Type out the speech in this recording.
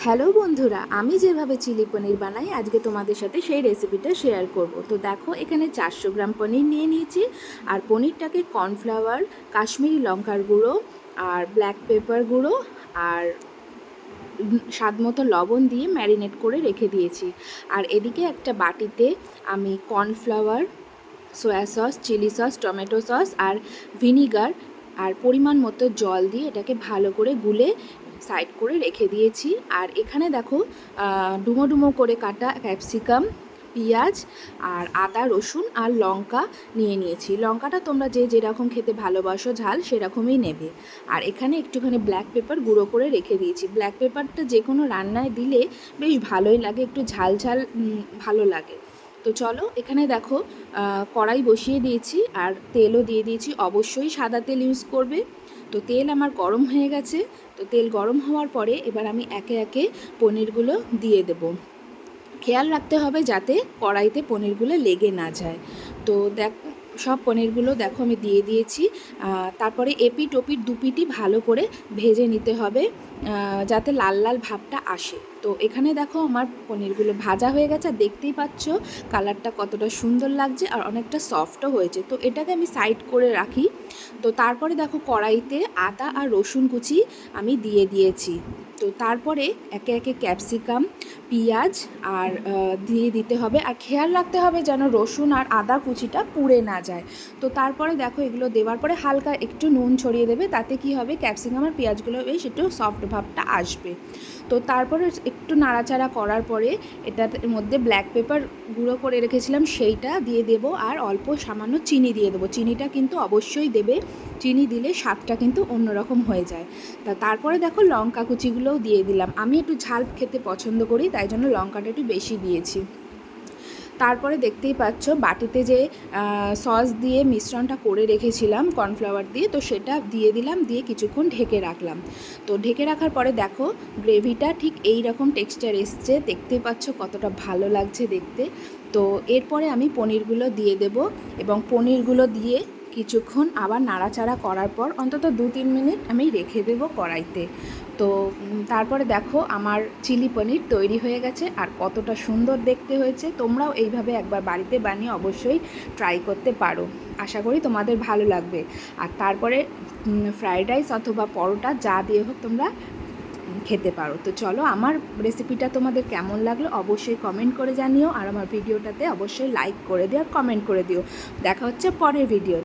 Hello বন্ধুরা, আমি যেভাবে চিলি পনির বানাই আজকে তোমাদের সাথে সেই রেসিপিটা শেয়ার করব। তো দেখো, এখানে 400 গ্রাম পনির নিয়ে নিয়েছি। আর পনিরটাকে কর্নফ্লাওয়ার, কাশ্মীরি লঙ্কার গুঁড়ো আর ব্ল্যাক পেপার গুঁড়ো আর স্বাদ মতো লবণ দিয়ে ম্যারিনেট করে রেখে দিয়েছি। আর এদিকে একটা বাটিতে আমি cornflour, soya sauce, chilli sauce, tomato sauce আর ভিনিগার আর পরিমাণ মতো জল দিয়ে এটাকে ভালো করে গুলে সাইড করে রেখে দিয়েছি। আর এখানে দেখো ডুমো ডুমো করে কাটা ক্যাপসিকাম, পেঁয়াজ আর আদা, রসুন আর লঙ্কা নিয়ে নিয়েছি। লঙ্কাটা তোমরা যে যেরকম খেতে ভালোবাসো ঝাল সেরকমই নেবে। আর এখানে একটুখানি ব্ল্যাক পেপার গুঁড়ো করে রেখে দিয়েছি। ব্ল্যাক পেপারটা যে কোনো রান্নায় দিলে বেশ ভালোই লাগে, একটু ঝাল ঝাল ভালো লাগে। তো চলো, এখানে দেখো কড়াই বসিয়ে দিয়েছি আর তেলও দিয়ে দিয়েছি। অবশ্যই সাদা তেল ইউজ করবে। তো তেল আমার গরম হয়ে গেছে। তো তেল গরম হওয়ার পরে এবার আমি একে একে পনিরগুলো দিয়ে দেব। খেয়াল রাখতে হবে যাতে কড়াইতে পনিরগুলো লেগে না যায়। তো সব পনিরগুলো দেখো আমি দিয়ে দিয়েছি। তারপরে এপিট ওপিট দুপিটি ভালো করে ভেজে নিতে হবে যাতে লাল লাল ভাবটা আসে। তো এখানে দেখো আমার পনিরগুলো ভাজা হয়ে গেছে, আর দেখতেই পাচ্ছ কালারটা কতটা সুন্দর লাগছে আর অনেকটা সফটও হয়েছে। তো এটাকে আমি সাইড করে রাখি। তো তারপরে দেখো কড়াইতে আদা আর রসুন কুচি আমি দিয়ে দিয়েছি। তো তারপরে একে একে ক্যাপসিকাম, পেঁয়াজ আর দিয়ে দিতে হবে। আর খেয়াল রাখতে হবে যেন রসুন আর আদা কুচিটা পুড়ে না যায়। তো তারপরে দেখো এগুলো দেওয়ার পরে হালকা একটু নুন ছড়িয়ে দেবে, তাতে কি হবে ক্যাপসিকাম আর পেঁয়াজগুলো বেশ একটু সফট ভাবটা আসবে। তো তারপরে একটু নাড়াচাড়া করার পরে এটার মধ্যে ব্ল্যাক পেপার গুঁড়ো করে রেখেছিলাম সেইটা দিয়ে দেবো, আর অল্প সামান্য চিনি দিয়ে দেবো। চিনিটা কিন্তু অবশ্যই দেবে, চিনি দিলে স্বাদটা কিন্তু অন্যরকম হয়ে যায়। তারপরে দেখো লঙ্কা কুচিগুলোও দিয়ে দিলাম। আমি একটু ঝাল খেতে পছন্দ করি, তাই জন্য লঙ্কাটা একটু বেশি দিয়েছি। তারপরে দেখতেই পাচ্ছ বাটিতে যে সস দিয়ে মিশ্রণটা করে রেখেছিলাম কর্নফ্লাওয়ার দিয়ে, তো সেটা দিয়ে দিলাম, দিয়ে কিছুক্ষণ ঢেকে রাখলাম। তো ঢেকে রাখার পরে দেখো গ্রেভিটা ঠিক এই রকম টেক্সচার এসছে, দেখতেই পাচ্ছ কতটা ভালো লাগছে দেখতে। তো এরপরে আমি পনিরগুলো দিয়ে দেব এবং পনিরগুলো দিয়ে কিছুক্ষণ আবার নাড়াচাড়া করার পর অন্তত 2-3 মিনিট আমি রেখে দেবো কড়াইতে। তো তারপরে দেখো আমার চিলি পনির তৈরি হয়ে গেছে আর কতটা সুন্দর দেখতে হয়েছে। তোমরাও এইভাবে একবার বাড়িতে বানিয়ে অবশ্যই ট্রাই করতে পারো, আশা করি তোমাদের ভালো লাগবে। আর তারপরে ফ্রায়েড রাইস অথবা পরোটা যা দিয়ে হোক তোমরা খেতে পারো। তো চলো, আমার রেসিপিটা তোমাদের কেমন লাগলো অবশ্যই কমেন্ট করে জানিও, আর আমার ভিডিওটাতে অবশ্যই লাইক করে দিও আর কমেন্ট করে দিও। দেখা হচ্ছে পরের ভিডিও।